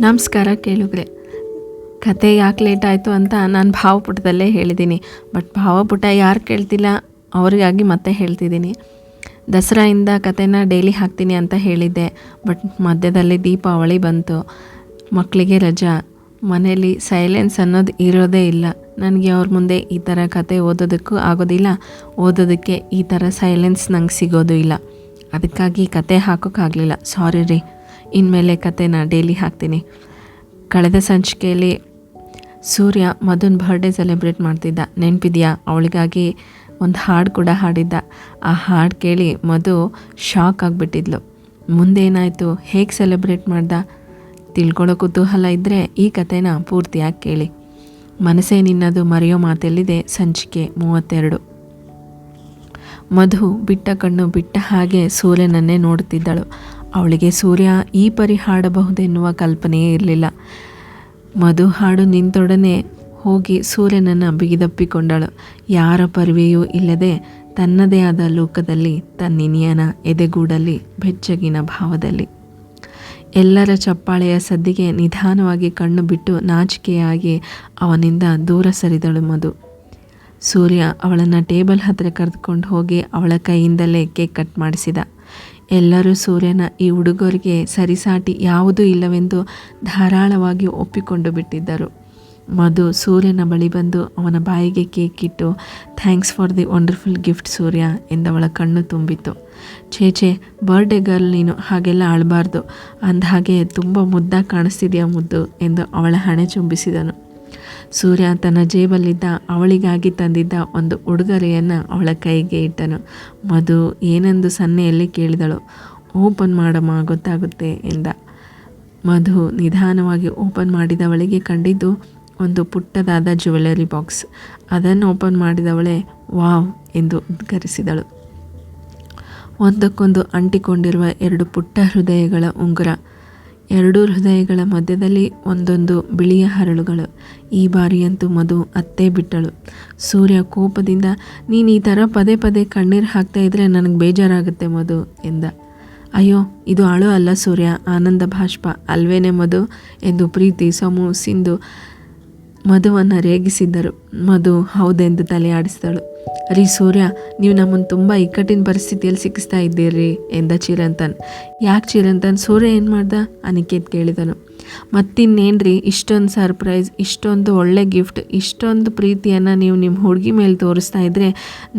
ನಮಸ್ಕಾರ ಕೇಳುಗ್ರೆ. ಕತೆ ಯಾಕೆ ಲೇಟ್ ಆಯಿತು ಅಂತ ನಾನು ಭಾವಪುಟದಲ್ಲೇ ಹೇಳಿದ್ದೀನಿ. ಬಟ್ ಭಾವಪುಟ ಯಾರು ಕೇಳ್ತಿಲ್ಲ ಅವರಿಗಾಗಿ ಮತ್ತೆ ಹೇಳ್ತಿದ್ದೀನಿ. ದಸರಾಯಿಂದ ಕತೆನ ಡೈಲಿ ಹಾಕ್ತೀನಿ ಅಂತ ಹೇಳಿದ್ದೆ. ಬಟ್ ಮಧ್ಯದಲ್ಲಿ ದೀಪಾವಳಿ ಬಂತು, ಮಕ್ಕಳಿಗೆ ರಜಾ, ಮನೇಲಿ ಸೈಲೆನ್ಸ್ ಅನ್ನೋದು ಇರೋದೇ ಇಲ್ಲ. ನನಗೆ ಅವ್ರ ಮುಂದೆ ಈ ಥರ ಕತೆ ಓದೋದಕ್ಕೂ ಆಗೋದಿಲ್ಲ, ಓದೋದಕ್ಕೆ ಈ ಥರ ಸೈಲೆನ್ಸ್ ನಂಗೆ ಸಿಗೋದು ಇಲ್ಲ. ಅದಕ್ಕಾಗಿ ಕತೆ ಹಾಕೋಕ್ಕಾಗಲಿಲ್ಲ, ಸಾರಿ ರೀ. ಇನ್ಮೇಲೆ ಕತೆನ ಡೈಲಿ ಹಾಕ್ತೀನಿ. ಕಳೆದ ಸಂಚಿಕೆಯಲ್ಲಿ ಸೂರ್ಯ ಮಧುನ್ ಬರ್ಡೇ ಸೆಲೆಬ್ರೇಟ್ ಮಾಡ್ತಿದ್ದ, ನೆನಪಿದೆಯಾ? ಅವಳಿಗಾಗಿ ಒಂದು ಹಾಡು ಕೂಡ ಹಾಡಿದ್ದ. ಆ ಹಾಡು ಕೇಳಿ ಮಧು ಶಾಕ್ ಆಗಿಬಿಟ್ಟಿದ್ಲು. ಮುಂದೇನಾಯಿತು, ಹೇಗೆ ಸೆಲೆಬ್ರೇಟ್ ಮಾಡ್ದ ತಿಳ್ಕೊಳ್ಳೋ ಕುತೂಹಲ ಇದ್ದರೆ ಈ ಕತೆನ ಪೂರ್ತಿಯಾಗಿ ಕೇಳಿ. ಮನಸ್ಸೇ ನಿನ್ನದು ಮರೆಯೋ ಮಾತೆಲ್ಲಿದೆ, ಸಂಚಿಕೆ 32. ಮಧು ಬಿಟ್ಟ ಕಣ್ಣು ಬಿಟ್ಟ ಹಾಗೆ ಸೂರ್ಯನನ್ನೇ ನೋಡುತ್ತಿದ್ದಳು. ಅವಳಿಗೆ ಸೂರ್ಯ ಈ ಪರಿ ಹಾಡಬಹುದೆನ್ನುವ ಕಲ್ಪನೆಯೇ ಇರಲಿಲ್ಲ. ಮಧು ಹಾಡು ನಿಂತೊಡನೆ ಹೋಗಿ ಸೂರ್ಯನನ್ನು ಬಿಗಿದಪ್ಪಿಕೊಂಡಳು. ಯಾರ ಪರಿವೆಯೂ ಇಲ್ಲದೆ ತನ್ನದೇ ಆದ ಲೋಕದಲ್ಲಿ, ತನ್ನಿನಿಯನ ಎದೆಗೂಡಲ್ಲಿ, ಬೆಚ್ಚಗಿನ ಭಾವದಲ್ಲಿ. ಎಲ್ಲರ ಚಪ್ಪಾಳೆಯ ಸದ್ದಿಗೆ ನಿಧಾನವಾಗಿ ಕಣ್ಣು ಬಿಟ್ಟು ನಾಚಿಕೆಯಾಗಿ ಅವನಿಂದ ದೂರ ಸರಿದಳು ಮಧು. ಸೂರ್ಯ ಅವಳನ್ನು ಟೇಬಲ್ ಹತ್ತಿರ ಕರೆದುಕೊಂಡು ಹೋಗಿ ಅವಳ ಕೈಯಿಂದಲೇ ಕೇಕ್ ಕಟ್ ಮಾಡಿಸಿದ. ಎಲ್ಲರೂ ಸೂರ್ಯನ ಈ ಹುಡುಗರಿಗೆ ಸರಿಸಾಟಿ ಯಾವುದೂ ಇಲ್ಲವೆಂದು ಧಾರಾಳವಾಗಿ ಒಪ್ಪಿಕೊಂಡು ಬಿಟ್ಟಿದ್ದರು. ಮಧು ಸೂರ್ಯನ ಬಳಿ ಬಂದು ಅವನ ಬಾಯಿಗೆ ಕೇಕ್ ಇಟ್ಟು, thanks for the wonderful gift Surya ಎಂದವಳ ಕಣ್ಣು ತುಂಬಿತ್ತು. ಛೇ, ಬರ್ಡೇ ಗರ್ಲ್ ನೀನು, ಹಾಗೆಲ್ಲ ಆಳಬಾರ್ದು. ಅಂದಹಾಗೆ ತುಂಬ ಮುದ್ದಾಗಿ ಕಾಣಿಸ್ತಿದೆಯಾ ಮುದ್ದು ಎಂದು ಅವಳ ಹಣೆ ಚುಂಬಿಸಿದನು. ಸೂರ್ಯ ತನ್ನ ಜೇಬಲ್ಲಿದ್ದ ಅವಳಿಗಾಗಿ ತಂದಿದ್ದ ಒಂದು ಉಡುಗೊರೆಯನ್ನು ಅವಳ ಕೈಗೆ ಇಟ್ಟನು. ಮಧು ಏನೆಂದು ಸನ್ನೆಯಲ್ಲಿ ಕೇಳಿದಳು. ಓಪನ್ ಮಾಡಮ್ಮ, ಗೊತ್ತಾಗುತ್ತೆ ಎಂದ. ಮಧು ನಿಧಾನವಾಗಿ ಓಪನ್ ಮಾಡಿದವಳಿಗೆ ಕಂಡಿದ್ದು ಒಂದು ಪುಟ್ಟದಾದ ಜ್ಯುವೆಲರಿ ಬಾಕ್ಸ್. ಅದನ್ನು ಓಪನ್ ಮಾಡಿದವಳೆ ವಾವ್ ಎಂದು ಉದ್ಗರಿಸಿದಳು. ಒಂದಕ್ಕೊಂದು ಅಂಟಿಕೊಂಡಿರುವ 2 ಪುಟ್ಟ ಹೃದಯಗಳ ಉಂಗುರ. 2 ಹೃದಯಗಳ ಮಧ್ಯದಲ್ಲಿ ಒಂದೊಂದು ಬಿಳಿಯ ಹರಳುಗಳು. ಈ ಬಾರಿಯಂತೂ ಮಧು ಅತ್ತೇ ಬಿಟ್ಟಳು. ಸೂರ್ಯ ಕೋಪದಿಂದ, ನೀನು ಈ ಥರ ಪದೇ ಪದೇ ಕಣ್ಣೀರು ಹಾಕ್ತಾ ಇದ್ರೆ ನನಗೆ ಬೇಜಾರಾಗುತ್ತೆ ಮಧು ಎಂದ. ಅಯ್ಯೋ, ಇದು ಅಳು ಅಲ್ಲ ಸೂರ್ಯ, ಆನಂದ ಭಾಷ್ಪ ಅಲ್ವೇನೆ ಮಧು ಎಂದು ಪ್ರೀತಿ, ಸಮು, ಸಿಂಧು ಮಧುವನ್ನು ರೇಗಿಸಿದ್ದರು. ಮಧು ಹೌದೆಂದು ತಲೆ ಆಡಿಸಿದಳು. ರೀ ಸೂರ್ಯ, ನೀವು ನಮ್ಮನ್ನು ತುಂಬ ಇಕ್ಕಟ್ಟಿನ ಪರಿಸ್ಥಿತಿಯಲ್ಲಿ ಸಿಕ್ಕಿಸ್ತಾ ಇದ್ದೀರಿ ಎಂದ ಚಿರಂತನ್. ಯಾಕೆ ಚಿರಂತನ್, ಸೂರ್ಯ ಏನು ಮಾಡ್ದ? ಅನಿಕೇತ್ ಕೇಳಿದನು. ಮತ್ತಿನ್ನೇನ್ರಿ, ಇಷ್ಟೊಂದು ಸರ್ಪ್ರೈಸ್, ಇಷ್ಟೊಂದು ಒಳ್ಳೆ ಗಿಫ್ಟ್, ಇಷ್ಟೊಂದು ಪ್ರೀತಿಯನ್ನು ನೀವು ನಿಮ್ಮ ಹುಡುಗಿ ಮೇಲೆ ತೋರಿಸ್ತಾ ಇದ್ದರೆ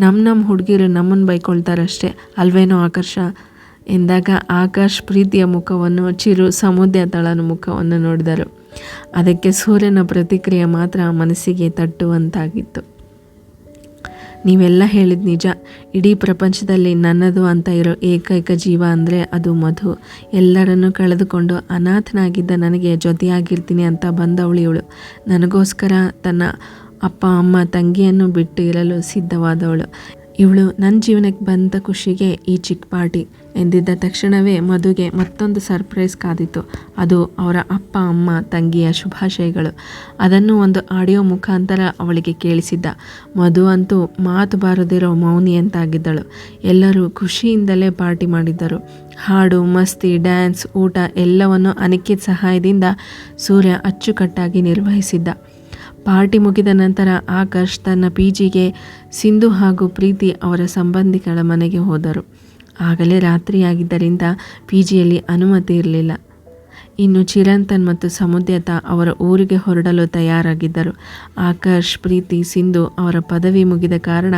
ನಮ್ಮ ಹುಡುಗಿರು ನಮ್ಮನ್ನು ಬೈಕೊಳ್ತಾರಷ್ಟೇ ಅಲ್ವೇನೋ ಆಕರ್ಷ ಎಂದಾಗ ಆಕಾಶ್ ಪ್ರೀತಿಯ ಮುಖವನ್ನು, ಚಿರು ಸಮುದ್ರ ತಳನ ಮುಖವನ್ನು ನೋಡಿದರು. ಅದಕ್ಕೆ ಸೂರ್ಯನ ಪ್ರತಿಕ್ರಿಯೆ ಮಾತ್ರ ಮನಸ್ಸಿಗೆ ತಟ್ಟುವಂತಾಗಿತ್ತು. ನೀವೆಲ್ಲ ಹೇಳಿದ ನಿಜ. ಇಡೀ ಪ್ರಪಂಚದಲ್ಲಿ ನನ್ನದು ಅಂತ ಇರೋ ಏಕೈಕ ಜೀವ ಅಂದರೆ ಅದು ಮಧು. ಎಲ್ಲರನ್ನೂ ಕಳೆದುಕೊಂಡು ಅನಾಥನಾಗಿದ್ದ ನನಗೆ ಜೊತೆಯಾಗಿರ್ತೀನಿ ಅಂತ ಬಂದವಳು ಇವಳು. ನನಗೋಸ್ಕರ ತನ್ನ ಅಪ್ಪ ಅಮ್ಮ ತಂಗಿಯನ್ನು ಬಿಟ್ಟು ಇರಲು ಸಿದ್ಧವಾದವಳು ಇವಳು. ನನ್ನ ಜೀವನಕ್ಕೆ ಬಂದ ಖುಷಿಗೆ ಈ ಚಿಕ್ಕ ಪಾರ್ಟಿ ಎಂದಿದ್ದ ತಕ್ಷಣವೇ ಮಧುಗೆ ಮತ್ತೊಂದು ಸರ್ಪ್ರೈಸ್ ಕಾದಿತ್ತು. ಅದು ಅವರ ಅಪ್ಪ ಅಮ್ಮ ತಂಗಿಯ ಶುಭಾಶಯಗಳು. ಅದನ್ನು ಒಂದು ಆಡಿಯೋ ಮುಖಾಂತರ ಅವಳಿಗೆ ಕೇಳಿಸಿದ್ದ. ಮಧು ಅಂತೂ ಮಾತು ಬಾರದಿರೋ ಮೌನಿ ಅಂತಾಗಿದ್ದಳು. ಎಲ್ಲರೂ ಖುಷಿಯಿಂದಲೇ ಪಾರ್ಟಿ ಮಾಡಿದ್ದರು. ಹಾಡು, ಮಸ್ತಿ, ಡ್ಯಾನ್ಸ್, ಊಟ ಎಲ್ಲವನ್ನು ಅನಿಕೇತ್ ಸಹಾಯದಿಂದ ಸೂರ್ಯ ಅಚ್ಚುಕಟ್ಟಾಗಿ ನಿರ್ವಹಿಸಿದ್ದ. ಪಾರ್ಟಿ ಮುಗಿದ ನಂತರ ಆಕಾಶ್ ತನ್ನ ಪಿಜಿಗೆ ಸಿಂಧು ಹಾಗೂ ಪ್ರೀತಿ ಅವರ ಸಂಬಂಧಿಗಳ ಮನೆಗೆ ಹೋದರು. ಆಗಲೇ ರಾತ್ರಿಯಾಗಿದ್ದರಿಂದ ಪಿಜಿಯಲ್ಲಿ ಅನುಮತಿ ಇರಲಿಲ್ಲ. ಇನ್ನು ಚಿರಂತನ್ ಮತ್ತು ಸಮುದ್ಯತ ಅವರ ಊರಿಗೆ ಹೊರಡಲು ತಯಾರಾಗಿದ್ದರು. ಆಕಾಶ್, ಪ್ರೀತಿ, ಸಿಂಧು ಅವರ ಪದವಿ ಮುಗಿದ ಕಾರಣ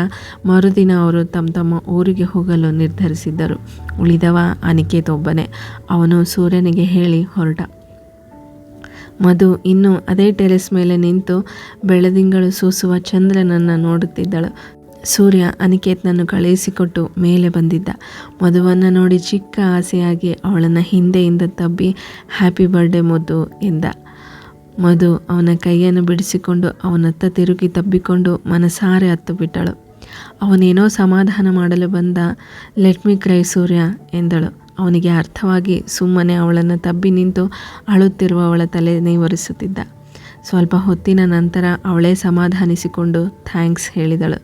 ಮರುದಿನ ಅವರು ತಮ್ಮ ಊರಿಗೆ ಹೋಗಲು ನಿರ್ಧರಿಸಿದ್ದರು. ಉಳಿದವ ಅನಿಕೇತ್ ಒಬ್ಬನೇ. ಅವನು ಸೂರ್ಯನಿಗೆ ಹೇಳಿ ಹೊರಟ. ಮಧು ಇನ್ನೂ ಅದೇ ಟೆರೆಸ್ ಮೇಲೆ ನಿಂತು ಬೆಳದಿಂಗಳು ಸೂಸುವ ಚಂದ್ರನನ್ನು ನೋಡುತ್ತಿದ್ದಳು. ಸೂರ್ಯ ಅನಿಕೇತ್ನನ್ನು ಕಳುಹಿಸಿಕೊಟ್ಟು ಮೇಲೆ ಬಂದಿದ್ದ. ಮಧುವನ್ನು ನೋಡಿ ಚಿಕ್ಕ ಆಸೆಯಾಗಿ ಅವಳನ್ನು ಹಿಂದೆಯಿಂದ ತಬ್ಬಿ ಹ್ಯಾಪಿ ಬರ್ಡೇ ಮಧು ಎಂದ. ಮಧು ಅವನ ಕೈಯನ್ನು ಬಿಡಿಸಿಕೊಂಡು ಅವನತ್ತ ತಿರುಗಿ ತಬ್ಬಿಕೊಂಡು ಮನಸಾರೆ ಹತ್ತು ಬಿಟ್ಟಳು. ಅವನೇನೋ ಸಮಾಧಾನ ಮಾಡಲು ಬಂದ. ಲೆಟ್ ಮಿ ಕ್ರೈ ಸೂರ್ಯ ಎಂದಳು. ಅವನಿಗೆ ಅರ್ಥವಾಗಿ ಸುಮ್ಮನೆ ಅವಳನ್ನು ತಬ್ಬಿ ನಿಂತು ಅಳುತ್ತಿರುವ ಅವಳ ತಲೆ ನೇವರಿಸುತ್ತಿದ್ದ. ಸ್ವಲ್ಪ ಹೊತ್ತಿನ ನಂತರ ಅವಳೇ ಸಮಾಧಾನಿಸಿಕೊಂಡು ಥ್ಯಾಂಕ್ಸ್ ಹೇಳಿದಳು.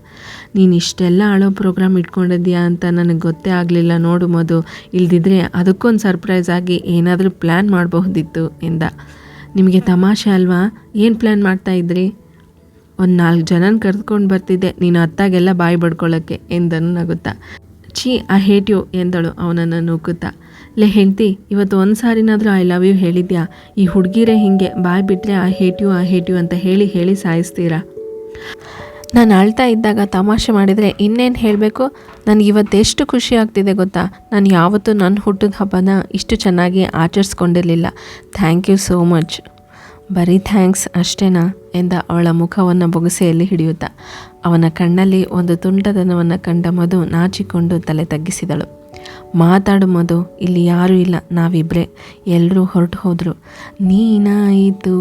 ನೀನು ಇಷ್ಟೆಲ್ಲ ಅಳೋ ಪ್ರೋಗ್ರಾಮ್ ಇಟ್ಕೊಂಡಿದ್ಯಾ ಅಂತ ನನಗೆ ಗೊತ್ತೇ ಆಗಲಿಲ್ಲ ನೋಡು ಮಧು, ಇಲ್ದಿದ್ರೆ ಅದಕ್ಕೊಂದು ಸರ್ಪ್ರೈಸ್ ಆಗಿ ಏನಾದರೂ ಪ್ಲ್ಯಾನ್ ಮಾಡಬಹುದಿತ್ತು ಎಂದ. ನಿಮಗೆ ತಮಾಷೆ ಅಲ್ವಾ? ಏನು ಪ್ಲ್ಯಾನ್ ಮಾಡ್ತಾಯಿದ್ರಿ? ಒಂದು 4 ಜನನ ಕರೆದುಕೊಂಡು ಬರ್ತಿದ್ದೆ ನೀನು ಅತ್ತಾಗೆಲ್ಲ ಬಾಯಿ ಬಡ್ಕೊಳ್ಳೋಕ್ಕೆ ಎಂದನು ನಗುತ್ತಾ. ಛೀ, ಐ ಹೇಟ್ ಯು ಎಂದಳು ಅವನನ್ನು ನೂಕುತ್ತಾ. ಲೇ ಹೆಂಡ್ತಿ, ಇವತ್ತು ಒಂದು ಸಾರಿನಾದರೂ ಐ ಲವ್ ಯು ಹೇಳಿದ್ಯಾ? ಈ ಹುಡುಗಿರೇ ಹೀಗೆ ಬಾಯಿ ಬಿಟ್ಟರೆ ಐ ಹೇಟ್ ಯು ಅಂತ ಹೇಳಿ ಹೇಳಿ ಸಾಯಿಸ್ತೀರಾ? ನಾನು ಅಳ್ತಾ ಇದ್ದಾಗ ತಮಾಷೆ ಮಾಡಿದರೆ ಇನ್ನೇನು ಹೇಳಬೇಕು? ನನಗೆ ಇವತ್ತೆಷ್ಟು ಖುಷಿ ಆಗ್ತಿದೆ ಗೊತ್ತಾ? ನಾನು ಯಾವತ್ತೂ ನನ್ನ ಹುಟ್ಟಿದ ಹಬ್ಬನ ಇಷ್ಟು ಚೆನ್ನಾಗಿ ಆಚರಿಸ್ಕೊಂಡಿರಲಿಲ್ಲ. Thank you so much. ಬರೀ ಥ್ಯಾಂಕ್ಸ್ ಅಷ್ಟೇನಾ ಎಂದ ಅವಳ ಮುಖವನ್ನು ಬೊಗಸೆಯಲ್ಲಿ ಹಿಡಿಯುತ್ತಾ. ಅವನ ಕಣ್ಣಲ್ಲಿ ಒಂದು ತುಂಟತನವನ್ನು ಕಂಡ ಮಧು ನಾಚಿಕೊಂಡು ತಲೆ ತಗ್ಗಿಸಿದಳು. ಮಾತಾಡು ಮಧು, ಇಲ್ಲಿ ಯಾರೂ ಇಲ್ಲ, ನಾವಿಬ್ಬರೇ. ಎಲ್ಲರೂ ಹೊರಟು ಹೋದರು. ನೀನಾಯಿತು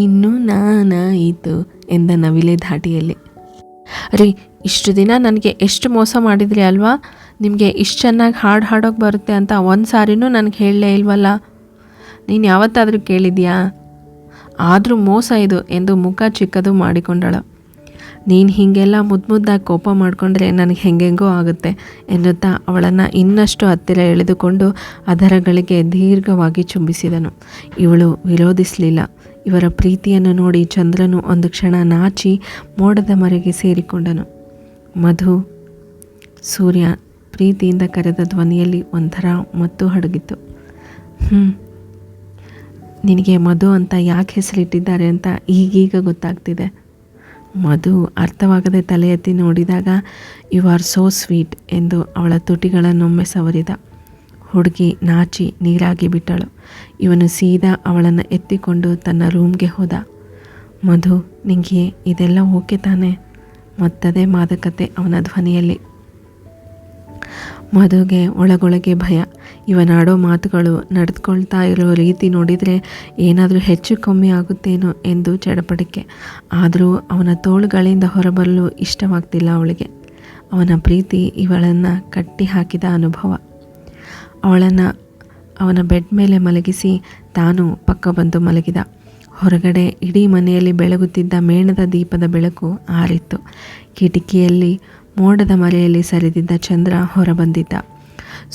ಇನ್ನು ನಾನಾಯಿತು ಎಂದ ನವಿಲೆ ಧಾಟಿಯಲ್ಲಿ. ರೀ, ಇಷ್ಟು ದಿನ ನನಗೆ ಎಷ್ಟು ಮೋಸ ಮಾಡಿದ್ರಿ ಅಲ್ವಾ? ನಿಮಗೆ ಇಷ್ಟು ಚೆನ್ನಾಗಿ ಹಾಡು ಹಾಡೋಕ್ಕೆ ಬರುತ್ತೆ ಅಂತ ಒಂದು ಸಾರಿನೂ ನನಗೆ ಹೇಳಲೇ ಇಲ್ವಲ್ಲ. ನೀನು ಯಾವತ್ತಾದರೂ ಕೇಳಿದ್ಯಾ? ಆದರೂ ಮೋಸ ಇದು ಎಂದು ಮುಖ ಚಿಕ್ಕದು ಮಾಡಿಕೊಂಡಳು. ನೀನು ಹೀಗೆಲ್ಲ ಮುದ್ದಾಗಿ ಕೋಪ ಮಾಡಿಕೊಂಡ್ರೆ ನನಗೆ ಹೆಂಗೆಂಗೋ ಆಗುತ್ತೆ ಎನ್ನುತ್ತಾ ಅವಳನ್ನು ಇನ್ನಷ್ಟು ಹತ್ತಿರ ಎಳೆದುಕೊಂಡು ಅದರಗಳಿಗೆ ದೀರ್ಘವಾಗಿ ಚುಂಬಿಸಿದನು. ಇವಳು ವಿರೋಧಿಸಲಿಲ್ಲ. ಇವರ ಪ್ರೀತಿಯನ್ನು ನೋಡಿ ಚಂದ್ರನು ಒಂದು ಕ್ಷಣ ನಾಚಿ ಮೋಡದ ಮರೆಗೆ ಸೇರಿಕೊಂಡನು. ಮಧು, ಸೂರ್ಯ ಪ್ರೀತಿಯಿಂದ ಕರೆದ ಧ್ವನಿಯಲ್ಲಿ ಒಂಥರ ಮತ್ತು ಹಡಗಿತ್ತು. ನಿನಗೆ ಮಧು ಅಂತ ಯಾಕೆ ಹೆಸರಿಟ್ಟಿದ್ದಾರೆ ಅಂತ ಈಗೀಗ ಗೊತ್ತಾಗ್ತಿದೆ. ಮಧು ಅರ್ಥವಾಗದೆ ತಲೆ ಎತ್ತಿ ನೋಡಿದಾಗ ಯು ಆರ್ ಸೋ ಸ್ವೀಟ್ ಎಂದು ಅವಳ ತುಟಿಗಳನ್ನೊಮ್ಮೆ ಸವರಿದ. ಹುಡುಗಿ ನಾಚಿ ನೀರಾಗಿ ಬಿಟ್ಟಳು. ಇವನು ಸೀದಾ ಅವಳನ್ನು ಎತ್ತಿಕೊಂಡು ತನ್ನ ರೂಮ್ಗೆ ಹೋದ. ಮಧು, ನಿಂಗೆ ಇದೆಲ್ಲ ಓಕೆ ತಾನೆ? ಮತ್ತದೇ ಮಾದಕತೆ ಅವನ ಧ್ವನಿಯಲ್ಲಿ. ಮಧುಗೆ ಒಳಗೊಳಗೆ ಭಯ. ಇವನಾಡೋ ಮಾತುಗಳು, ನಡೆದುಕೊಳ್ತಾ ಇರೋ ರೀತಿ ನೋಡಿದರೆ ಏನಾದರೂ ಹೆಚ್ಚು ಕಮ್ಮಿ ಆಗುತ್ತೇನೋ ಎಂದು ಚಡಪಡಿಕೆ. ಆದರೂ ಅವನ ತೋಳುಗಳಿಂದ ಹೊರಬರಲು ಇಷ್ಟವಾಗ್ತಿಲ್ಲ ಅವಳಿಗೆ. ಅವನ ಪ್ರೀತಿ ಇವಳನ್ನು ಕಟ್ಟಿ ಹಾಕಿದ ಅನುಭವ. ಅವಳನ್ನು ಅವನ ಬೆಡ್ ಮೇಲೆ ಮಲಗಿಸಿ ತಾನು ಪಕ್ಕ ಬಂದು ಮಲಗಿದ. ಹೊರಗಡೆ ಇಡೀ ಮನೆಯಲ್ಲಿ ಬೆಳಗುತ್ತಿದ್ದ ಮೇಣದ ದೀಪದ ಬೆಳಕು ಆರಿತ್ತು. ಕಿಟಕಿಯಲ್ಲಿ ಮೋಡದ ಮರೆಯಲ್ಲಿ ಸರಿದಿದ್ದ ಚಂದ್ರ ಹೊರಬಂದಿದ್ದ.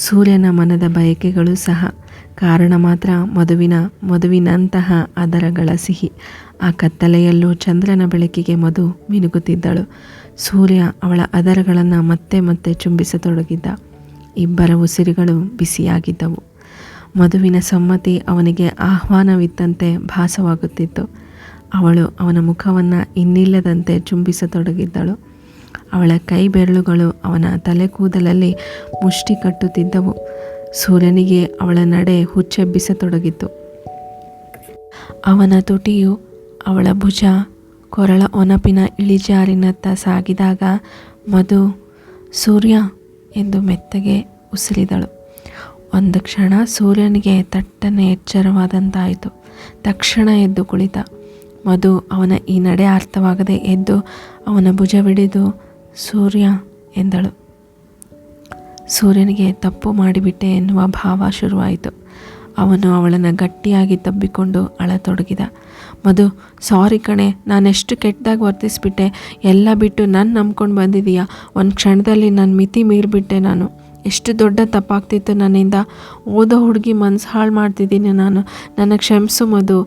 ಸೂರ್ಯನ ಮನದ ಬಯಕೆಗಳು ಸಹ. ಕಾರಣ ಮಾತ್ರ ಮಧುವಿನಂತಹ ಅದರಗಳ ಸಿಹಿ. ಆ ಕತ್ತಲೆಯಲ್ಲೂ ಚಂದ್ರನ ಬೆಳಕಿಗೆ ಮಧು ಮಿನುಗುತ್ತಿದ್ದಳು. ಸೂರ್ಯ ಅವಳ ಅದರಗಳನ್ನು ಮತ್ತೆ ಮತ್ತೆ ಚುಂಬಿಸತೊಡಗಿದ್ದ. ಇಬ್ಬರ ಉಸಿರುಗಳು ಬಿಸಿಯಾಗಿದ್ದವು. ಮಧುವಿನ ಸಮ್ಮತಿ ಅವನಿಗೆ ಆಹ್ವಾನವಿತ್ತಂತೆ ಭಾಸವಾಗುತ್ತಿತ್ತು. ಅವಳು ಅವನ ಮುಖವನ್ನು ಇನ್ನಿಲ್ಲದಂತೆ ಚುಂಬಿಸತೊಡಗಿದ್ದಳು. ಅವಳ ಕೈ ಬೆರಳುಗಳು ಅವನ ತಲೆ ಕೂದಲಲ್ಲಿ ಮುಷ್ಟಿ ಕಟ್ಟುತ್ತಿದ್ದವು. ಸೂರ್ಯನಿಗೆ ಅವಳ ನಡೆ ಹುಚ್ಚೆಬ್ಬಿಸತೊಡಗಿತ್ತು. ಅವನ ತುಟಿಯು ಅವಳ ಭುಜ, ಕೊರಳ ಒನಪಿನ ಇಳಿಜಾರಿನತ್ತ ಸಾಗಿದಾಗ ಮಧು, ಸೂರ್ಯ ಎಂದು ಮೆತ್ತಗೆ ಉಸಿರಿದಳು. ಒಂದು ಕ್ಷಣ ಸೂರ್ಯನಿಗೆ ತಟ್ಟನೆ ಎಚ್ಚರವಾದಂತಾಯಿತು. ತಕ್ಷಣ ಎದ್ದು ಕುಳಿತ. ಮಧು ಅವನ ಈ ನಡೆ ಅರ್ಥವಾಗದೆ ಎದ್ದು ಅವನ ಭುಜವಿಡಿದು ಸೂರ್ಯ ಎಂದಳು. ಸೂರ್ಯನಿಗೆ ತಪ್ಪು ಮಾಡಿಬಿಟ್ಟೆ ಎನ್ನುವ ಭಾವ ಶುರುವಾಯಿತು. ಅವನು ಅವಳನ್ನು ಗಟ್ಟಿಯಾಗಿ ತಬ್ಬಿಕೊಂಡು ಅಳತೊಡಗಿದ. ಮಧು, ಸಾರಿ ಕಣೆ, ನಾನೆಷ್ಟು ಕೆಟ್ಟದಾಗಿ ವರ್ತಿಸ್ಬಿಟ್ಟೆ. ಎಲ್ಲ ಬಿಟ್ಟು ನಾನು ನಂಬ್ಕೊಂಡು ಬಂದಿದ್ದೀಯಾ? ಒಂದು ಕ್ಷಣದಲ್ಲಿ ನನ್ನ ಮಿತಿ ಮೀರಿಬಿಟ್ಟೆ. ನಾನು ಎಷ್ಟು ದೊಡ್ಡ ತಪ್ಪಾಗ್ತಿತ್ತು ನನ್ನಿಂದ. ಓದೋ ಹುಡುಗಿ ಮನಸ್ಸು ಹಾಳು ಮಾಡ್ತಿದ್ದೀನಿ ನಾನು. ನನ್ನ ಕ್ಷಮಿಸು ಮಧು.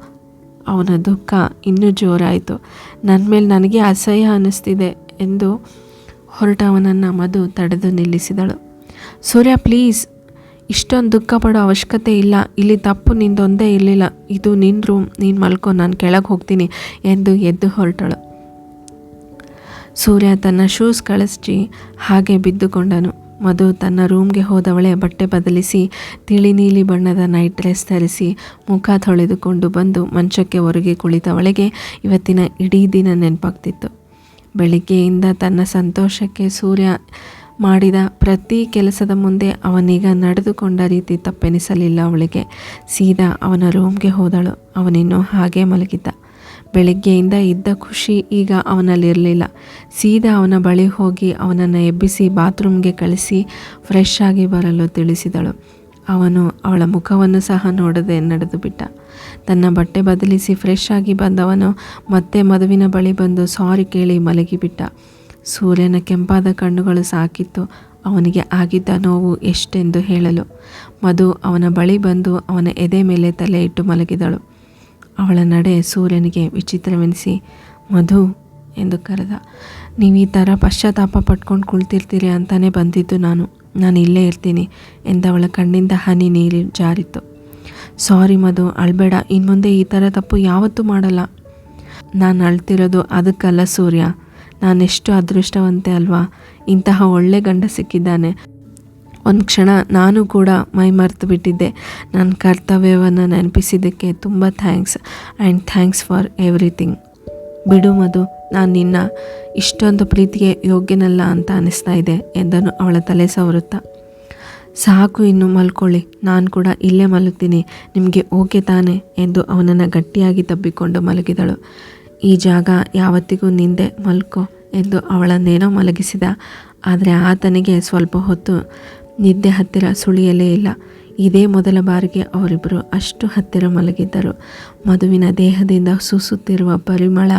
ಅವನ ದುಃಖ ಇನ್ನೂ ಜೋರಾಯಿತು. ನನ್ನ ಮೇಲೆ ನನಗೆ ಅಸಹ್ಯ ಅನ್ನಿಸ್ತಿದೆ ಎಂದು ಹೊರಟವನನ್ನು ಮಧು ತಡೆದು ನಿಲ್ಲಿಸಿದಳು. ಸೂರ್ಯ, ಪ್ಲೀಸ್, ಇಷ್ಟೊಂದು ದುಃಖ ಪಡೋ ಅವಶ್ಯಕತೆ ಇಲ್ಲ. ಇಲ್ಲಿ ತಪ್ಪು ನಿಂದೊಂದೇ ಇರಲಿಲ್ಲ. ಇದು ನಿನ್ನ ರೂಮ್, ನೀನು ಮಲ್ಕೊ, ನಾನು ಕೆಳಗೆ ಹೋಗ್ತೀನಿ ಎಂದು ಎದ್ದು ಹೊರಟಳು. ಸೂರ್ಯ ತನ್ನ ಶೂಸ್ ಕಳಿಸಿ ಹಾಗೆ ಬಿದ್ದುಕೊಂಡನು. ಮಧು ತನ್ನ ರೂಮ್ಗೆ ಹೋದವಳೆ ಬಟ್ಟೆ ಬದಲಿಸಿ ತಿಳಿ ನೀಲಿ ಬಣ್ಣದ ನೈಟ್ ಡ್ರೆಸ್ ಧರಿಸಿ ಮುಖ ತೊಳೆದುಕೊಂಡು ಬಂದು ಮಂಚಕ್ಕೆ ಹೊರಗೆ ಕುಳಿತವಳೆಗೆ ಇವತ್ತಿನ ಇಡೀ ದಿನ ನೆನಪಾಗ್ತಿತ್ತು. ಬೆಳಿಗ್ಗೆಯಿಂದ ತನ್ನ ಸಂತೋಷಕ್ಕೆ ಸೂರ್ಯ ಮಾಡಿದ ಪ್ರತಿ ಕೆಲಸದ ಮುಂದೆ ಅವನೀಗ ನಡೆದುಕೊಂಡ ರೀತಿ ತಪ್ಪೆನಿಸಲಿಲ್ಲ ಅವಳಿಗೆ. ಸೀದಾ ಅವನ ರೂಮ್ಗೆ ಹೋದಳು. ಅವನಿನ್ನೂ ಹಾಗೇ ಮಲಗಿದ್ದ. ಬೆಳಗ್ಗೆಯಿಂದ ಇದ್ದ ಖುಷಿ ಈಗ ಅವನಲ್ಲಿರಲಿಲ್ಲ. ಸೀದಾ ಅವನ ಬಳಿ ಹೋಗಿ ಅವನನ್ನು ಎಬ್ಬಿಸಿ ಬಾತ್ರೂಮ್ಗೆ ಕಳಿಸಿ ಫ್ರೆಶ್ ಆಗಿ ಬರಲು ತಿಳಿಸಿದಳು. ಅವನು ಅವಳ ಮುಖವನ್ನು ಸಹ ನೋಡದೆ ನಡೆದು ಬಿಟ್ಟ. ತನ್ನ ಬಟ್ಟೆ ಬದಲಿಸಿ ಫ್ರೆಶ್ ಆಗಿ ಬಂದವನು ಮತ್ತೆ ಮಧುವಿನ ಬಳಿ ಬಂದು ಸಾರಿ ಕೇಳಿ ಮಲಗಿಬಿಟ್ಟ. ಸೂರ್ಯನ ಕೆಂಪಾದ ಕಣ್ಣುಗಳು ಸಾಕಿತ್ತು ಅವನಿಗೆ ಆಗಿದ್ದ ನೋವು ಎಷ್ಟೆಂದು ಹೇಳಲು. ಮಧು ಅವನ ಬಳಿ ಬಂದು ಅವನ ಎದೆ ಮೇಲೆ ತಲೆ ಇಟ್ಟು ಮಲಗಿದಳು. ಅವಳ ನಡೆ ಸೂರ್ಯನಿಗೆ ವಿಚಿತ್ರವೆನಿಸಿ ಮಧು ಎಂದು ಕರೆದ. ನೀವು ಈ ಥರ ಪಶ್ಚಾತ್ತಾಪ ಪಟ್ಕೊಂಡು ಕುಳಿತಿರ್ತೀರಿ ಅಂತಲೇ ಬಂದಿದ್ದು ನಾನು ಇಲ್ಲೇ ಇರ್ತೀನಿ ಎಂದವಳ ಕಣ್ಣಿಂದ ಹನಿ ನೀರು ಜಾರಿತ್ತು. ಸಾರಿ ಮಧು, ಅಳ್ಬೇಡ, ಇನ್ಮುಂದೆ ಈ ಥರ ತಪ್ಪು ಯಾವತ್ತೂ ಮಾಡಲ್ಲ. ನಾನು ಅಳ್ತಿರೋದು ಅದಕ್ಕಲ್ಲ ಸೂರ್ಯ, ನಾನೆಷ್ಟು ಅದೃಷ್ಟವಂತೆ ಅಲ್ವಾ, ಇಂತಹ ಒಳ್ಳೆ ಗಂಡ ಸಿಕ್ಕಿದ್ದಾನೆ. ಒಂದು ಕ್ಷಣ ನಾನು ಕೂಡ ಮೈ ಮರೆತು ಬಿಟ್ಟಿದ್ದೆ. ನನ್ನ ಕರ್ತವ್ಯವನ್ನು ನೆನಪಿಸಿದ್ದಕ್ಕೆ ತುಂಬ thanks and thanks for everything. ಬಿಡು ಮಧು, ನಾನು ನಿನ್ನ ಇಷ್ಟೊಂದು ಪ್ರೀತಿಗೆ ಯೋಗ್ಯನಲ್ಲ ಅಂತ ಅನ್ನಿಸ್ತಾ ಇದೆ ಎಂದನು ಅವಳ ತಲೆ ಸವರುತ್ತಾ. ಸಾಕು, ಇನ್ನು ಮಲ್ಕೊಳ್ಳಿ, ನಾನು ಕೂಡ ಇಲ್ಲೇ ಮಲಗ್ತೀನಿ, ನಿಮಗೆ ಓಕೆ ತಾನೆ ಎಂದು ಅವನನ್ನು ಗಟ್ಟಿಯಾಗಿ ತಬ್ಬಿಕೊಂಡು ಮಲಗಿದಳು. ಈ ಜಾಗ ಯಾವತ್ತಿಗೂ ನಿಂದೆ, ಮಲ್ಕೋ ಎಂದು ಅವಳನ್ನೇನೋ ಮಲಗಿಸಿದ. ಆದರೆ ಆತನಿಗೆ ಸ್ವಲ್ಪ ಹೊತ್ತು ನಿದ್ದೆ ಹತ್ತಿರ ಸುಳಿಯಲೇ ಇಲ್ಲ. ಇದೇ ಮೊದಲ ಬಾರಿಗೆ ಅವರಿಬ್ಬರು ಅಷ್ಟು ಹತ್ತಿರ ಮಲಗಿದ್ದರು. ಮಧುವಿನ ದೇಹದಿಂದ ಸೂಸುತ್ತಿರುವ ಪರಿಮಳ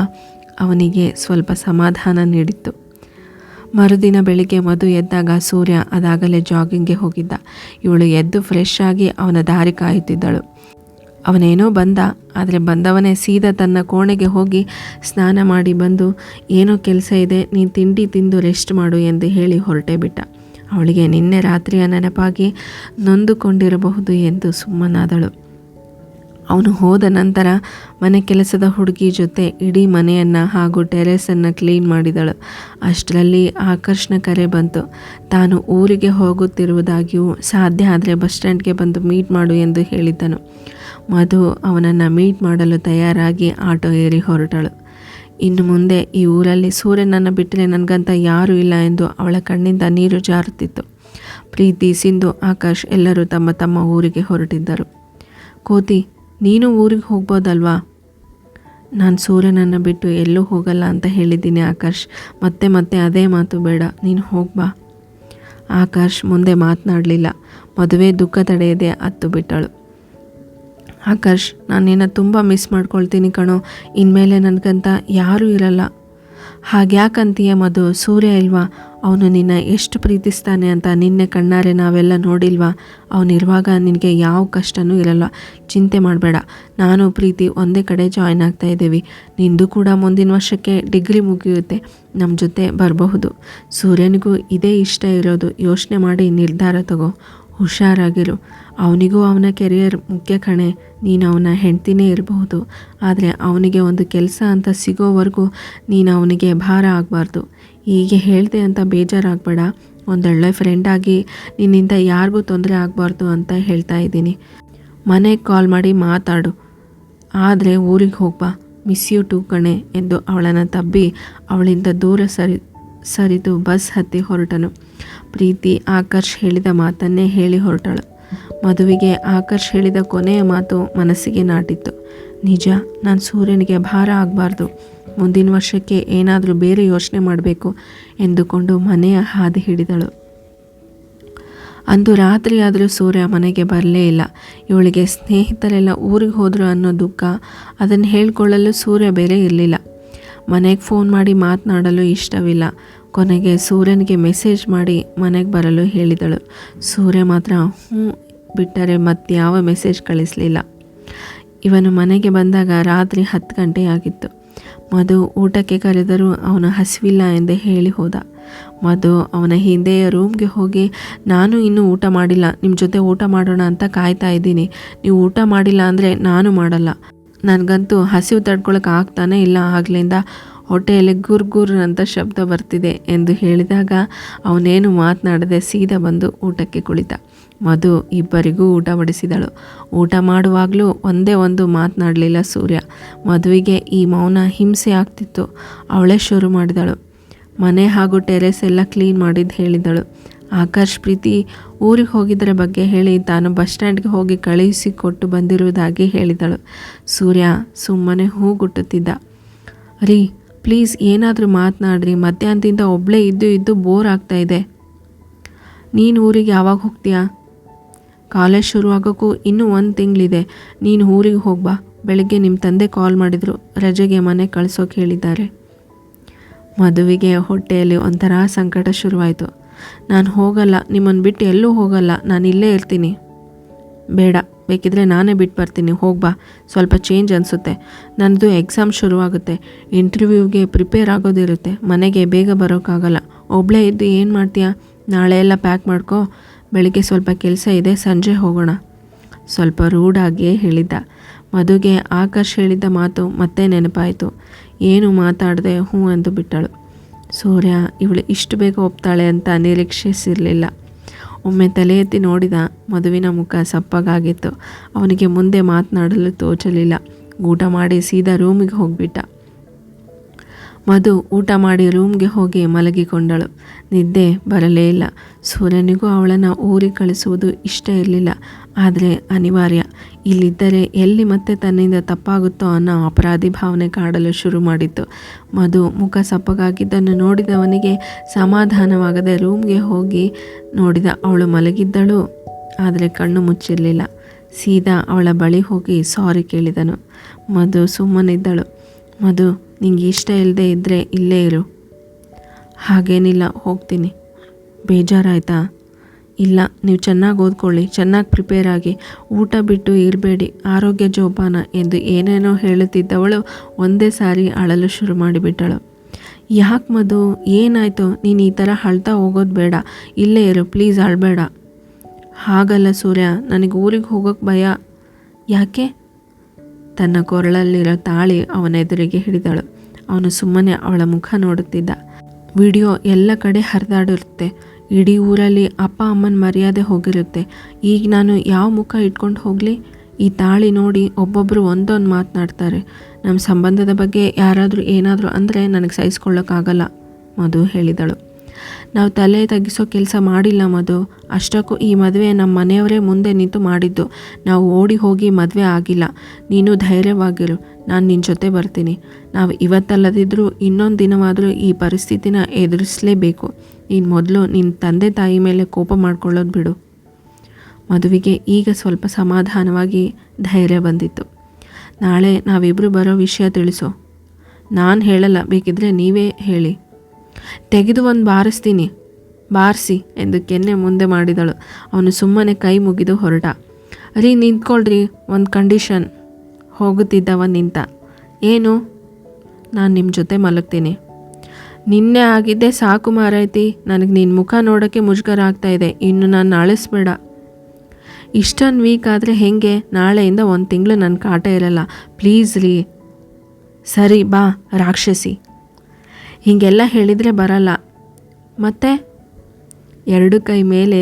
ಅವನಿಗೆ ಸ್ವಲ್ಪ ಸಮಾಧಾನ ನೀಡಿತ್ತು. ಮರುದಿನ ಬೆಳಿಗ್ಗೆ ಮಧು ಎದ್ದಾಗ ಸೂರ್ಯ ಅದಾಗಲೇ ಜಾಗಿಂಗ್ಗೆ ಹೋಗಿದ್ದ. ಇವಳು ಎದ್ದು ಫ್ರೆಶ್ ಆಗಿ ಅವನ ದಾರಿ ಕಾಯುತ್ತಿದ್ದಳು. ಅವನೇನೋ ಬಂದ, ಆದರೆ ಬಂದವನೇ ಸೀದಾ ತನ್ನ ಕೋಣೆಗೆ ಹೋಗಿ ಸ್ನಾನ ಮಾಡಿ ಬಂದು, ಏನೋ ಕೆಲಸ ಇದೆ, ನೀನು ತಿಂಡಿ ತಿಂದು ರೆಸ್ಟ್ ಮಾಡು ಎಂದು ಹೇಳಿ ಹೊರಟೇ ಬಿಟ್ಟ. ಅವಳಿಗೆ ನಿನ್ನೆ ರಾತ್ರಿಯ ನೆನಪಾಗಿ ನೊಂದುಕೊಂಡಿರಬಹುದು ಎಂದು ಸುಮ್ಮನಾದಳು. ಅವನು ಹೋದ ನಂತರ ಮನೆ ಕೆಲಸದ ಹುಡುಗಿ ಜೊತೆ ಇಡೀ ಮನೆಯನ್ನು ಹಾಗೂ ಟೆರೇಸನ್ನು ಕ್ಲೀನ್ ಮಾಡಿದಳು. ಅಷ್ಟರಲ್ಲಿ ಆಕರ್ಷ್ನ ಕರೆ ಬಂತು. ತಾನು ಊರಿಗೆ ಹೋಗುತ್ತಿರುವುದಾಗಿಯೂ ಸಾಧ್ಯ ಆದರೆ ಬಸ್ ಸ್ಟ್ಯಾಂಡ್ಗೆ ಬಂದು ಮೀಟ್ ಮಾಡು ಎಂದು ಹೇಳಿದ್ದನು. ಮಧು ಅವನನ್ನು ಮೀಟ್ ಮಾಡಲು ತಯಾರಾಗಿ ಆಟೋ ಏರಿ ಹೊರಟಳು. ಇನ್ನು ಮುಂದೆ ಈ ಊರಲ್ಲಿ ಸೂರ್ಯನನ್ನು ಬಿಟ್ಟರೆ ನನಗಂತ ಯಾರೂ ಇಲ್ಲ ಎಂದು ಅವಳ ಕಣ್ಣಿಂದ ನೀರು ಜಾರುತ್ತಿತ್ತು. ಪ್ರೀತಿ, ಸಿಂಧು, ಆಕಾಶ್ ಎಲ್ಲರೂ ತಮ್ಮ ತಮ್ಮ ಊರಿಗೆ ಹೊರಟಿದ್ದರು. ಕೋತಿ, ನೀನು ಊರಿಗೆ ಹೋಗ್ಬೋದಲ್ವಾ? ನಾನು ಸೂರ್ಯನನ್ನು ಬಿಟ್ಟು ಎಲ್ಲೂ ಹೋಗಲ್ಲ ಅಂತ ಹೇಳಿದ್ದೀನಿ ಆಕಾಶ್. ಮತ್ತೆ ಮತ್ತೆ ಅದೇ ಮಾತು ಬೇಡ, ನೀನು ಹೋಗ್ಬಾ. ಆಕಾಶ್ ಮುಂದೆ ಮಾತನಾಡಲಿಲ್ಲ. ಮದುವೆ ದುಃಖ ತಡೆಯದೆ ಅತ್ತು ಬಿಟ್ಟಳು. ಆಕಾಶ್, ನಾನು ನಿನ್ನ ತುಂಬ ಮಿಸ್ ಮಾಡ್ಕೊಳ್ತೀನಿ ಕಣೋ, ಇನ್ಮೇಲೆ ನನಗಂತ ಯಾರೂ ಇರಲ್ಲ. ಹಾಗ್ಯಾಕಂತೀಯ ಮಧು? ಸೂರ್ಯ ಇಲ್ವಾ? ಅವನು ನಿನ್ನ ಎಷ್ಟು ಪ್ರೀತಿಸ್ತಾನೆ ಅಂತ ನಿನ್ನೆ ಕಣ್ಣಾರೆ ನಾವೆಲ್ಲ ನೋಡಿಲ್ವಾ? ಅವನಿರುವಾಗ ನಿನಗೆ ಯಾವ ಕಷ್ಟನೂ ಇರಲ್ಲ, ಚಿಂತೆ ಮಾಡಬೇಡ. ನಾನು ಪ್ರೀತಿ ಒಂದೇ ಕಡೆ ಜಾಯ್ನ್ ಆಗ್ತಾ ಇದ್ದೀವಿ. ನಿಂದು ಕೂಡ ಮುಂದಿನ ವರ್ಷಕ್ಕೆ ಡಿಗ್ರಿ ಮುಗಿಯುತ್ತೆ, ನಮ್ಮ ಜೊತೆ ಬರಬಹುದು. ಸೂರ್ಯನಿಗೂ ಇದೇ ಇಷ್ಟ ಇರೋದು. ಯೋಚನೆ ಮಾಡಿ ನಿರ್ಧಾರ ತಗೋ, ಹುಷಾರಾಗಿರು. ಅವನಿಗೂ ಅವನ ಕೆರಿಯರ್ ಮುಖ್ಯ ಕಣೆ. ನೀನು ಅವನ ಹೆಂಡ್ತಿನೇ ಇರಬಹುದು, ಆದರೆ ಅವನಿಗೆ ಒಂದು ಕೆಲಸ ಅಂತ ಸಿಗೋವರೆಗೂ ನೀನು ಅವನಿಗೆ ಭಾರ ಆಗಬಾರ್ದು. ಹೀಗೆ ಹೇಳಿದೆ ಅಂತ ಬೇಜಾರಾಗಬೇಡ. ಒಂದೊಳ್ಳೆ ಫ್ರೆಂಡಾಗಿ ನಿನ್ನಿಂದ ಯಾರಿಗೂ ತೊಂದರೆ ಆಗಬಾರ್ದು ಅಂತ ಹೇಳ್ತಾ ಇದ್ದೀನಿ. ಮನೆಗೆ ಕಾಲ್ ಮಾಡಿ ಮಾತಾಡು, ಆದರೆ ಊರಿಗೆ ಹೋಗ್ಬಾ. ಮಿಸ್ ಯು ಟು ಕಣೆ ಎಂದು ಅವಳನ್ನು ತಬ್ಬಿ ಅವಳಿಂದ ದೂರ ಸರಿದು ಬಸ್ ಹತ್ತಿ ಹೊರಟನು. ಪ್ರೀತಿ ಆಕರ್ಷ್ ಹೇಳಿದ ಮಾತನ್ನೇ ಹೇಳಿ ಹೊರಟಳು. ಮಧುವಿಗೆ ಆಕರ್ಷ್ ಹೇಳಿದ ಕೊನೆಯ ಮಾತು ಮನಸ್ಸಿಗೆ ನಾಟಿತ್ತು. ನಿಜ, ನಾನು ಸೂರ್ಯನಿಗೆ ಭಾರ ಆಗಬಾರ್ದು. ಮುಂದಿನ ವರ್ಷಕ್ಕೆ ಏನಾದರೂ ಬೇರೆ ಯೋಚನೆ ಮಾಡಬೇಕು ಎಂದುಕೊಂಡು ಮನೆಯ ಹಾದಿ ಹಿಡಿದಳು. ಅಂದು ರಾತ್ರಿ ಆದರೂ ಸೂರ್ಯ ಮನೆಗೆ ಬರಲೇ ಇಲ್ಲ. ಇವಳಿಗೆ ಸ್ನೇಹಿತರೆಲ್ಲ ಊರಿಗೆ ಹೋದರು ಅನ್ನೋ ದುಃಖ, ಅದನ್ನು ಹೇಳ್ಕೊಳ್ಳಲು ಸೂರ್ಯ ಬೇರೆ ಇರಲಿಲ್ಲ. ಮನೆಗೆ ಫೋನ್ ಮಾಡಿ ಮಾತನಾಡಲು ಇಷ್ಟವಿಲ್ಲ. ಕೊನೆಗೆ ಸೂರ್ಯನಿಗೆ ಮೆಸೇಜ್ ಮಾಡಿ ಮನೆಗೆ ಬರಲು ಹೇಳಿದಳು. ಸೂರ್ಯ ಮಾತ್ರ ಹ್ಞೂ ಬಿಟ್ಟರೆ ಮತ್ಯಾವ ಮೆಸೇಜ್ ಕಳಿಸಲಿಲ್ಲ. ಇವನು ಮನೆಗೆ ಬಂದಾಗ ರಾತ್ರಿ 10 ಗಂಟೆಯಾಗಿತ್ತು. ಮಧು ಊಟಕ್ಕೆ ಕರೆದರೂ ಅವನು ಹಸಿವಿಲ್ಲ ಎಂದೇ ಹೇಳಿ ಹೋದ. ಮಧು ಅವನ ಹಿಂದೆಯೇ ರೂಮ್ಗೆ ಹೋಗಿ, ನಾನು ಇನ್ನೂ ಊಟ ಮಾಡಿಲ್ಲ, ನಿಮ್ಮ ಜೊತೆ ಊಟ ಮಾಡೋಣ ಅಂತ ಕಾಯ್ತಾ ಇದ್ದೀನಿ. ನೀವು ಊಟ ಮಾಡಿಲ್ಲ ಅಂದರೆ ನಾನು ಮಾಡಲ್ಲ. ನನಗಂತೂ ಹಸಿವು ತಡ್ಕೊಳಕ್ಕೆ ಆಗ್ತಾನೇ ಇಲ್ಲ. ಆಗ್ಲಿಂದ ಹೊಟ್ಟೆಯಲ್ಲಿ ಗುರ್ ಅಂತ ಶಬ್ದ ಬರ್ತಿದೆ ಎಂದು ಹೇಳಿದಾಗ ಅವನೇನು ಮಾತನಾಡದೆ ಸೀದಾ ಬಂದು ಊಟಕ್ಕೆ ಕುಳಿತ. ಮಧು ಇಬ್ಬರಿಗೂ ಊಟ ಬಡಿಸಿದಳು. ಊಟ ಮಾಡುವಾಗಲೂ ಒಂದೇ ಒಂದು ಮಾತನಾಡಲಿಲ್ಲ ಸೂರ್ಯ. ಮಧುವಿಗೆ ಈ ಮೌನ ಹಿಂಸೆ ಆಗ್ತಿತ್ತು. ಅವಳೇ ಶುರು ಮಾಡಿದಳು. ಮನೆ ಹಾಗೂ ಟೆರೇಸ್ ಎಲ್ಲ ಕ್ಲೀನ್ ಮಾಡಿದ್ದು ಹೇಳಿದಳು. ಆಕರ್ಷ್ ಪ್ರೀತಿ ಊರಿಗೆ ಹೋಗಿದ್ದರ ಬಗ್ಗೆ ಹೇಳಿ ತಾನು ಬಸ್ ಸ್ಟ್ಯಾಂಡ್ಗೆ ಹೋಗಿ ಕಳುಹಿಸಿ ಕೊಟ್ಟು ಬಂದಿರುವುದಾಗಿ ಹೇಳಿದಳು. ಸೂರ್ಯ ಸುಮ್ಮನೆ ಹೂಗುಟ್ಟುತ್ತಿದ್ದ. ರೀ ಪ್ಲೀಸ್ ಏನಾದರೂ ಮಾತನಾಡ್ರಿ, ಮಧ್ಯಾಹ್ನದಿಂದ ಒಬ್ಬಳೇ ಇದ್ದು ಬೋರ್ ಆಗ್ತಾ ಇದೆ. ನೀನು ಊರಿಗೆ ಯಾವಾಗ ಹೋಗ್ತೀಯಾ? ಕಾಲೇಜ್ ಶುರುವಾಗೋಕ್ಕೂ ಇನ್ನೂ 1 ತಿಂಗಳಿದೆ. ನೀನು ಊರಿಗೆ ಹೋಗ್ಬಾ. ಬೆಳಗ್ಗೆ ನಿಮ್ಮ ತಂದೆ ಕಾಲ್ ಮಾಡಿದರು, ರಜೆಗೆ ಮನೆ ಕಳಿಸೋಕೆ ಹೇಳಿದ್ದಾರೆ. ಮಧುವಿಗೆ ಹೊಟ್ಟೆಯಲ್ಲಿ ಒಂಥರ ಸಂಕಟ ಶುರುವಾಯಿತು. ನಾನು ಹೋಗಲ್ಲ, ನಿಮ್ಮನ್ನು ಬಿಟ್ಟು ಎಲ್ಲೂ ಹೋಗಲ್ಲ, ನಾನು ಇಲ್ಲೇ ಇರ್ತೀನಿ. ಬೇಡ, ಬೇಕಿದ್ರೆ ನಾನೇ ಬಿಟ್ಟು ಬರ್ತೀನಿ, ಹೋಗ್ಬಾ, ಸ್ವಲ್ಪ ಚೇಂಜ್ ಅನಿಸುತ್ತೆ. ನನ್ನದು ಎಕ್ಸಾಮ್ ಶುರುವಾಗುತ್ತೆ, ಇಂಟರ್ವ್ಯೂಗೆ ಪ್ರಿಪೇರ್ ಆಗೋದಿರುತ್ತೆ, ಮನೆಗೆ ಬೇಗ ಬರೋಕ್ಕಾಗಲ್ಲ. ಒಬ್ಬಳೇ ಇದ್ದು ಏನು ಮಾಡ್ತೀಯಾ? ನಾಳೆ ಎಲ್ಲ ಪ್ಯಾಕ್ ಮಾಡ್ಕೊ, ಬೆಳಿಗ್ಗೆ ಸ್ವಲ್ಪ ಕೆಲಸ ಇದೆ, ಸಂಜೆ ಹೋಗೋಣ. ಸ್ವಲ್ಪ ರೂಢಾಗಿಯೇ ಹೇಳಿದ್ದ. ಮಧುಗೆ ಆಕಾಶ್ ಹೇಳಿದ್ದ ಮಾತು ಮತ್ತೆ ನೆನಪಾಯಿತು. ಏನು ಮಾತಾಡದೆ ಹ್ಞೂ ಅಂದು ಬಿಟ್ಟಳು. ಸೂರ್ಯ ಇವಳು ಇಷ್ಟು ಬೇಗ ಒಪ್ತಾಳೆ ಅಂತ ನಿರೀಕ್ಷಿಸಿರಲಿಲ್ಲ. ಒಮ್ಮೆ ತಲೆ ಎತ್ತಿ ನೋಡಿದ. ಮಧುವಿನ ಮುಖ ಸಪ್ಪಗಾಗಿತ್ತು. ಅವನಿಗೆ ಮುಂದೆ ಮಾತನಾಡಲು ತೋಚಲಿಲ್ಲ. ಊಟ ಮಾಡಿ ಸೀದಾ ರೂಮಿಗೆ ಹೋಗಿಬಿಟ್ಟ. ಮಧು ಊಟ ಮಾಡಿ ರೂಮ್ಗೆ ಹೋಗಿ ಮಲಗಿಕೊಂಡಳು. ನಿದ್ದೆ ಬರಲೇ ಇಲ್ಲ. ಸೂರ್ಯನಿಗೂ ಅವಳನ್ನು ಊರಿಗೆ ಕಳಿಸುವುದು ಇಷ್ಟ ಇರಲಿಲ್ಲ, ಆದರೆ ಅನಿವಾರ್ಯ. ಇಲ್ಲಿದ್ದರೆ ಎಲ್ಲಿ ಮತ್ತೆ ತನ್ನಿಂದ ತಪ್ಪಾಗುತ್ತೋ ಅನ್ನೋ ಅಪರಾಧಿ ಭಾವನೆ ಕಾಡಲು ಶುರು ಮಾಡಿತ್ತು. ಮಧು ಮುಖ ಸಪ್ಪಗಾಗಿದ್ದನ್ನು ನೋಡಿದವನಿಗೆ ಸಮಾಧಾನವಾಗದೆ ರೂಮ್ಗೆ ಹೋಗಿ ನೋಡಿದ. ಅವಳು ಮಲಗಿದ್ದಳು, ಆದರೆ ಕಣ್ಣು ಮುಚ್ಚಿರಲಿಲ್ಲ. ಸೀದಾ ಅವಳ ಬಳಿ ಹೋಗಿ ಸಾರಿ ಕೇಳಿದನು. ಮಧು ಸುಮ್ಮನಿದ್ದಳು. ಮಧು, ನಿಂಗೆ ಇಷ್ಟ ಇಲ್ಲದೆ ಇದ್ದರೆ ಇಲ್ಲೇ ಇರು. ಹಾಗೇನಿಲ್ಲ, ಹೋಗ್ತೀನಿ. ಬೇಜಾರಾಯ್ತಾ? ಇಲ್ಲ, ನೀವು ಚೆನ್ನಾಗಿ ಓದ್ಕೊಳ್ಳಿ, ಚೆನ್ನಾಗಿ ಪ್ರಿಪೇರ್ ಆಗಿ, ಊಟ ಬಿಟ್ಟು ಇರಬೇಡಿ, ಆರೋಗ್ಯ ಜೋಪಾನ ಎಂದು ಏನೇನೋ ಹೇಳುತ್ತಿದ್ದವಳು ಒಂದೇ ಸಾರಿ ಅಳಲು ಶುರು ಮಾಡಿಬಿಟ್ಟಳು. ಯಾಕೆ ಮಧು, ಏನಾಯಿತು? ನೀನು ಈ ಥರ ಅಳ್ತಾ ಹೋಗೋದು ಬೇಡ, ಇಲ್ಲೇ ಇರು ಪ್ಲೀಸ್, ಅಳಬೇಡ. ಹಾಗಲ್ಲ ಸೂರ್ಯ, ನನಗೆ ಊರಿಗೆ ಹೋಗೋಕ್ಕೆ ಭಯ. ಯಾಕೆ? ತನ್ನ ಕೊರಳಲ್ಲಿರೋ ತಾಳಿ ಅವನ ಎದುರಿಗೆ ಹಿಡಿದಳು. ಅವನು ಸುಮ್ಮನೆ ಅವಳ ಮುಖ ನೋಡುತ್ತಿದ್ದ. ವಿಡಿಯೋ ಎಲ್ಲ ಕಡೆ ಹರಿದಾಡಿರುತ್ತೆ. ಇಡೀ ಊರಲ್ಲಿ ಅಪ್ಪ ಅಮ್ಮನ ಮರ್ಯಾದೆ ಹೋಗಿರುತ್ತೆ. ಈಗ ನಾನು ಯಾವ ಮುಖ ಇಟ್ಕೊಂಡು ಹೋಗಲಿ? ಈ ತಾಳಿ ನೋಡಿ ಒಬ್ಬೊಬ್ಬರು ಒಂದೊಂದು ಮಾತನಾಡ್ತಾರೆ. ನಮ್ಮ ಸಂಬಂಧದ ಬಗ್ಗೆ ಯಾರಾದರೂ ಏನಾದರೂ ಅಂದರೆ ನನಗೆ ಸಹಿಸ್ಕೊಳ್ಳೋಕ್ಕಾಗಲ್ಲ, ಮಧು ಹೇಳಿದಳು. ನಾವು ತಲೆ ತಗ್ಗಿಸೋ ಕೆಲಸ ಮಾಡಿಲ್ಲ ಮಧು. ಅಷ್ಟಕ್ಕೂ ಈ ಮದುವೆ ನಮ್ಮ ಮನೆಯವರೇ ಮುಂದೆ ನಿಂತು ಮಾಡಿದ್ದು. ನಾವು ಓಡಿ ಹೋಗಿ ಮದುವೆ ಆಗಿಲ್ಲ. ನೀನು ಧೈರ್ಯವಾಗಿರು, ನಾನು ನಿನ್ನ ಜೊತೆ ಬರ್ತೀನಿ. ನಾವು ಇವತ್ತಲ್ಲದಿದ್ದರೂ ಇನ್ನೊಂದು ದಿನವಾದರೂ ಈ ಪರಿಸ್ಥಿತಿನ ಎದುರಿಸಲೇಬೇಕು. ನೀನು ಮೊದಲು ನಿನ್ನ ತಂದೆ ತಾಯಿ ಮೇಲೆ ಕೋಪ ಮಾಡ್ಕೊಳ್ಳೋದು ಬಿಡು. ಮಧುವಿಗೆ ಈಗ ಸ್ವಲ್ಪ ಸಮಾಧಾನವಾಗಿ ಧೈರ್ಯ ಬಂದಿತ್ತು. ನಾಳೆ ನಾವಿಬ್ಬರು ಬರೋ ವಿಷಯ ತಿಳಿಸು. ನಾನು ಹೇಳಲ್ಲ, ಬೇಕಿದ್ರೆ ನೀವೇ ಹೇಳಿ. ತೆಗೆದು ಒಂದು ಬಾರಿಸ್ತೀನಿ, ಬಾರಿಸಿ ಎಂದು ಕೆನ್ನೆ ಮುಂದೆ ಮಾಡಿದಳು. ಅವನು ಸುಮ್ಮನೆ ಕೈ ಮುಗಿದು ಹೊರಟ. ರೀ ನಿಂತ್ಕೊಳ್ರಿ, ಒಂದು ಕಂಡೀಷನ್. ಹೋಗುತ್ತಿದ್ದವ ನಿಂತ. ಏನು? ನಾನು ನಿಮ್ಮ ಜೊತೆ ಮಲಗ್ತೀನಿ. ನಿನ್ನೆ ಆಗಿದ್ದೆ ಸಾಕು ಮಾರೈತಿ, ನನಗೆ ನಿನ್ನ ಮುಖ ನೋಡೋಕ್ಕೆ ಮುಜುಗರ ಆಗ್ತಾಯಿದೆ, ಇನ್ನು ನಾನು ಅಳಿಸ್ಬೇಡ. ಇಷ್ಟೊಂದು ವೀಕ್ ಆದರೆ ಹೇಗೆ? ನಾಳೆಯಿಂದ 1 ತಿಂಗಳು ನನ್ನ ಕಾಟ ಇರಲ್ಲ, ಪ್ಲೀಸ್ ರೀ. ಸರಿ ಬಾ ರಾಕ್ಷಸಿ. ಹೀಗೆಲ್ಲ ಹೇಳಿದರೆ ಬರಲ್ಲ. ಮತ್ತೆ 2 ಕೈ ಮೇಲೆ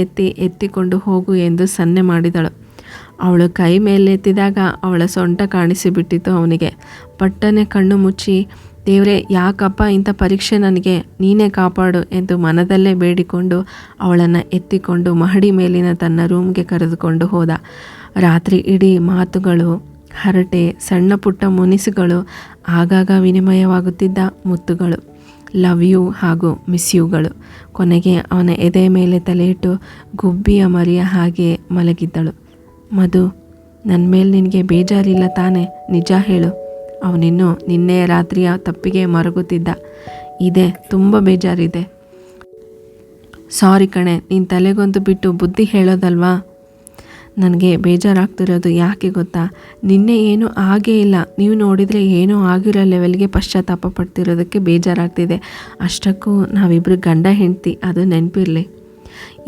ಎತ್ತಿಕೊಂಡು ಹೋಗು ಎಂದು ಸನ್ನೆ ಮಾಡಿದಳು. ಅವಳು ಕೈ ಮೇಲೆತ್ತಿದಾಗ ಅವಳ ಸೊಂಟ ಕಾಣಿಸಿಬಿಟ್ಟಿತು ಅವನಿಗೆ. ಪಟ್ಟನೆ ಕಣ್ಣು ಮುಚ್ಚಿ, ದೇವರೇ ಯಾಕಪ್ಪ ಇಂಥ ಪರೀಕ್ಷೆ ನನಗೆ, ನೀನೇ ಕಾಪಾಡು ಎಂದು ಮನದಲ್ಲೇ ಬೇಡಿಕೊಂಡು ಅವಳನ್ನು ಎತ್ತಿಕೊಂಡು ಮಹಡಿ ಮೇಲಿನ ತನ್ನ ರೂಮ್ಗೆ ಕರೆದುಕೊಂಡು ಹೋದ. ರಾತ್ರಿ ಇಡೀ ಮಾತುಗಳು, ಹರಟೆ, ಸಣ್ಣ ಪುಟ್ಟ ಮುನಿಸುಗಳು, ಆಗಾಗ ವಿನಿಮಯವಾಗುತ್ತಿದ್ದ ಮುತ್ತುಗಳು, ಲವ್ ಯು ಹಾಗೂ ಮಿಸ್ ಯುಗಳು. ಕೊನೆಗೆ ಅವನ ಎದೆ ಮೇಲೆ ತಲೆಯಿಟ್ಟು ಗುಬ್ಬಿಯ ಮರಿಯ ಹಾಗೆ ಮಲಗಿದ್ದಳು. ಮಧು, ನನ್ನ ಮೇಲೆ ನಿನಗೆ ಬೇಜಾರಿಲ್ಲ ತಾನೇ? ನಿಜ ಹೇಳು. ಅವನಿನ್ನೂ ನಿನ್ನೆ ರಾತ್ರಿಯ ತಪ್ಪಿಗೆ ಮರಗುತ್ತಿದ್ದ. ಇದೆ, ತುಂಬ ಬೇಜಾರಿದೆ. ಸಾರಿ ಕಣೆ, ನೀನು ತಲೆಗೊಂದು ಬಿಟ್ಟು ಬುದ್ಧಿ ಹೇಳೋದಲ್ವಾ? ನನಗೆ ಬೇಜಾರಾಗ್ತಿರೋದು ಯಾಕೆ ಗೊತ್ತಾ? ನಿನ್ನೆ ಏನೂ ಆಗೇ ಇಲ್ಲ, ನೀವು ನೋಡಿದರೆ ಏನೂ ಆಗಿರೋ ಲೆವೆಲ್ಗೆ ಪಶ್ಚಾತ್ತಾಪ ಪಡ್ತಿರೋದಕ್ಕೆ ಬೇಜಾರಾಗ್ತಿದೆ. ಅಷ್ಟಕ್ಕೂ ನಾವಿಬ್ಬರು ಗಂಡ ಹೆಂಡ್ತಿ, ಅದು ನೆನಪಿರಲಿ.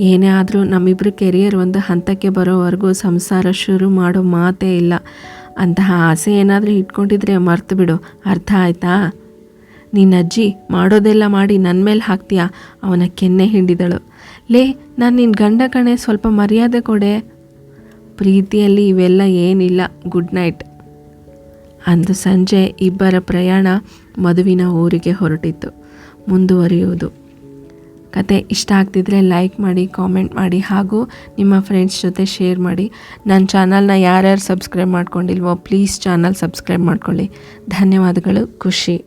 ಏನೇ ಆದರೂ ನಮ್ಮಿಬ್ಬರು ಕೆರಿಯರ್ ಒಂದು ಹಂತಕ್ಕೆ ಬರೋವರೆಗೂ ಸಂಸಾರ ಶುರು ಮಾಡೋ ಮಾತೇ ಇಲ್ಲ. ಅಂತಹ ಆಸೆ ಏನಾದರೂ ಇಟ್ಕೊಂಡಿದ್ರೆ ಮರ್ತು ಬಿಡು, ಅರ್ಥ ಆಯ್ತಾ? ನಿನ್ನ ಅಜ್ಜಿ ಮಾಡೋದೆಲ್ಲ ಮಾಡಿ ನನ್ನ ಮೇಲೆ ಹಾಕ್ತೀಯಾ? ಅವನ ಕೆನ್ನೆ ಹಿಂಡಿದಳು. ಲೇ, ನಾನು ನಿನ್ನ ಗಂಡ ಕಣೆ, ಸ್ವಲ್ಪ ಮರ್ಯಾದೆ ಕೊಡೆ. ಪ್ರೀತಿಯಲ್ಲಿ ಇವೆಲ್ಲ ಏನಿಲ್ಲ, ಗುಡ್ ನೈಟ್. ಅಂದು ಸಂಜೆ ಇಬ್ಬರ ಪ್ರಯಾಣ ಮಧುವಿನ ಊರಿಗೆ ಹೊರಟಿತ್ತು. ಮುಂದುವರಿಯುವುದು. ಕತೆ ಇಷ್ಟ ಆಗ್ತಿದ್ರೆ ಲೈಕ್ ಮಾಡಿ, ಕಾಮೆಂಟ್ ಮಾಡಿ ಹಾಗೂ ನಿಮ್ಮ ಫ್ರೆಂಡ್ಸ್ ಜೊತೆ ಶೇರ್ ಮಾಡಿ. ನನ್ನ ಚಾನಲ್ನ ಯಾರ್ಯಾರು ಸಬ್ಸ್ಕ್ರೈಬ್ ಮಾಡ್ಕೊಂಡಿಲ್ವೋ ಪ್ಲೀಸ್ ಚಾನಲ್ ಸಬ್ಸ್ಕ್ರೈಬ್ ಮಾಡ್ಕೊಳ್ಳಿ. ಧನ್ಯವಾದಗಳು. ಖುಷಿ.